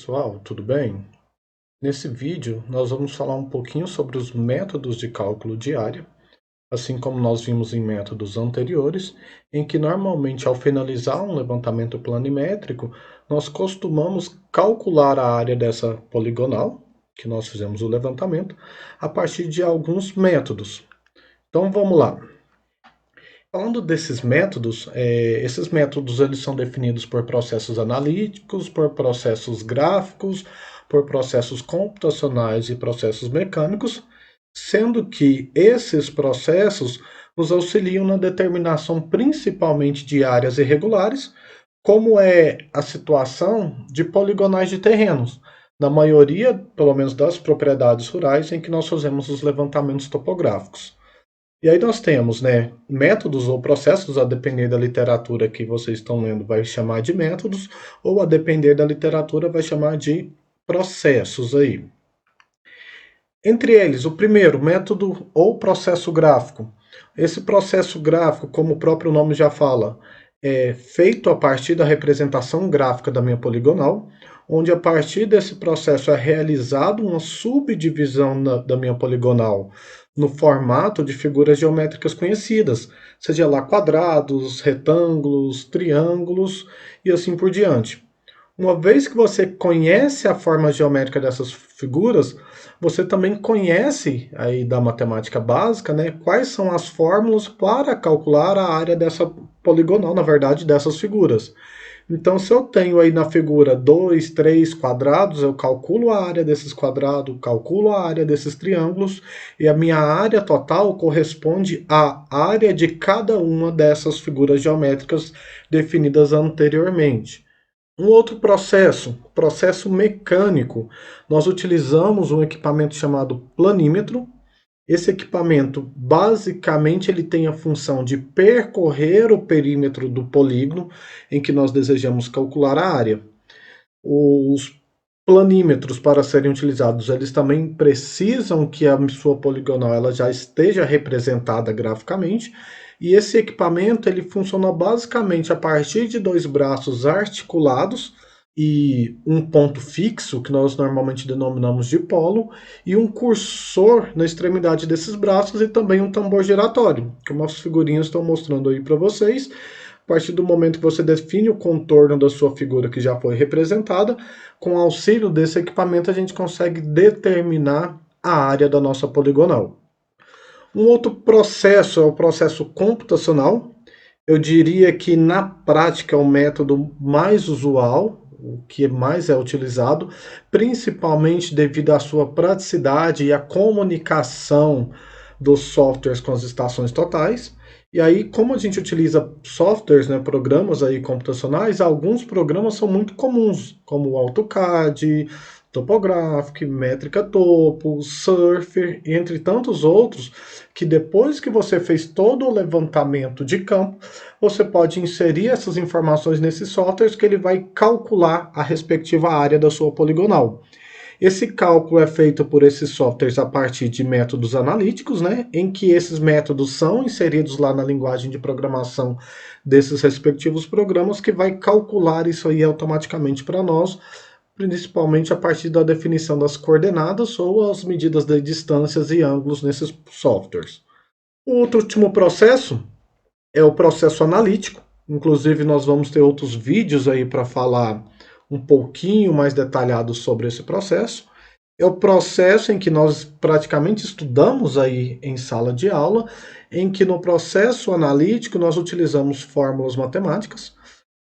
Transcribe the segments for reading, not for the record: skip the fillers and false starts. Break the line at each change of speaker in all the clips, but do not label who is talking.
pessoal, tudo bem? Nesse vídeo nós vamos falar um pouquinho sobre os métodos de cálculo de área, assim como nós vimos em métodos anteriores, em que normalmente ao finalizar um levantamento planimétrico, nós costumamos calcular a área dessa poligonal, que nós fizemos o levantamento, a partir de alguns métodos. Então vamos lá. Falando desses métodos, esses métodos eles são definidos por processos analíticos, por processos gráficos, por processos computacionais e processos mecânicos, sendo que esses processos nos auxiliam na determinação principalmente de áreas irregulares, como é a situação de poligonais de terrenos, na maioria, pelo menos das propriedades rurais em que nós fazemos os levantamentos topográficos. E aí nós temos, né, métodos ou processos, a depender da literatura que vocês estão lendo, vai chamar de métodos, ou a depender da literatura vai chamar de processos aí. Entre eles, o primeiro, método ou processo gráfico. Esse processo gráfico, como o próprio nome já fala, é feito a partir da representação gráfica da minha poligonal, onde a partir desse processo é realizado uma subdivisão da minha poligonal no formato de figuras geométricas conhecidas, seja lá quadrados, retângulos, triângulos e assim por diante. Uma vez que você conhece a forma geométrica dessas figuras, você também conhece aí da matemática básica, né, quais são as fórmulas para calcular a área dessa poligonal, na verdade, dessas figuras. Então, se eu tenho aí na figura 2, 3 quadrados, eu calculo a área desses quadrados, calculo a área desses triângulos, e a minha área total corresponde à área de cada uma dessas figuras geométricas definidas anteriormente. Um outro processo, processo mecânico, nós utilizamos um equipamento chamado planímetro. Esse equipamento, basicamente, ele tem a função de percorrer o perímetro do polígono em que nós desejamos calcular a área. Os planímetros, para serem utilizados, eles também precisam que a sua poligonal ela já esteja representada graficamente, e esse equipamento ele funciona basicamente a partir de dois braços articulados e um ponto fixo, que nós normalmente denominamos de polo, e um cursor na extremidade desses braços e também um tambor giratório, como as figurinhas estão mostrando aí para vocês. A partir do momento que você define o contorno da sua figura que já foi representada, com o auxílio desse equipamento a gente consegue determinar a área da nossa poligonal. Um outro processo é o processo computacional. Eu diria que na prática é o método mais usual, o que mais é utilizado, principalmente devido à sua praticidade e à comunicação dos softwares com as estações totais. E aí, como a gente utiliza softwares, né, programas aí computacionais, alguns programas são muito comuns, como o AutoCAD, Topographic, Métrica Topo, Surfer, entre tantos outros, que depois que você fez todo o levantamento de campo, você pode inserir essas informações nesses softwares que ele vai calcular a respectiva área da sua poligonal. Esse cálculo é feito por esses softwares a partir de métodos analíticos, né, em que esses métodos são inseridos lá na linguagem de programação desses respectivos programas, que vai calcular isso aí automaticamente para nós, principalmente a partir da definição das coordenadas ou as medidas de distâncias e ângulos nesses softwares. O outro último processo é o processo analítico. Inclusive, nós vamos ter outros vídeos aí para falar um pouquinho mais detalhado sobre esse processo. É o processo em que nós praticamente estudamos aí em sala de aula, em que no processo analítico nós utilizamos fórmulas matemáticas,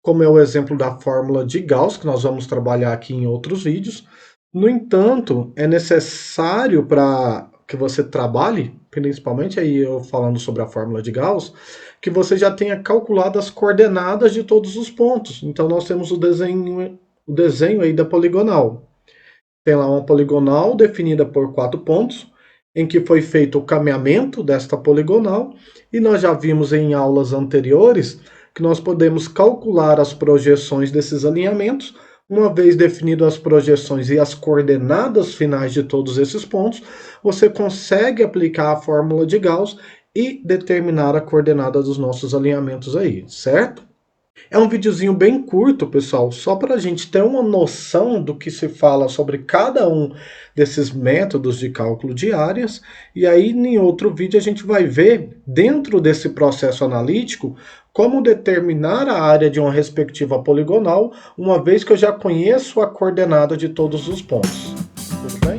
como é o exemplo da fórmula de Gauss, que nós vamos trabalhar aqui em outros vídeos. No entanto, é necessário para que você trabalhe, principalmente aí eu falando sobre a fórmula de Gauss, que você já tenha calculado as coordenadas de todos os pontos. Então nós temos o desenho aí da poligonal. Tem lá uma poligonal definida por 4 pontos, em que foi feito o caminhamento desta poligonal, e nós já vimos em aulas anteriores que nós podemos calcular as projeções desses alinhamentos. Uma vez definido as projeções e as coordenadas finais de todos esses pontos, você consegue aplicar a fórmula de Gauss e determinar a coordenada dos nossos alinhamentos aí, certo? É um videozinho bem curto, pessoal, só para a gente ter uma noção do que se fala sobre cada um desses métodos de cálculo de áreas. E aí, em outro vídeo, a gente vai ver, dentro desse processo analítico, como determinar a área de uma respectiva poligonal, uma vez que eu já conheço a coordenada de todos os pontos. Tudo bem?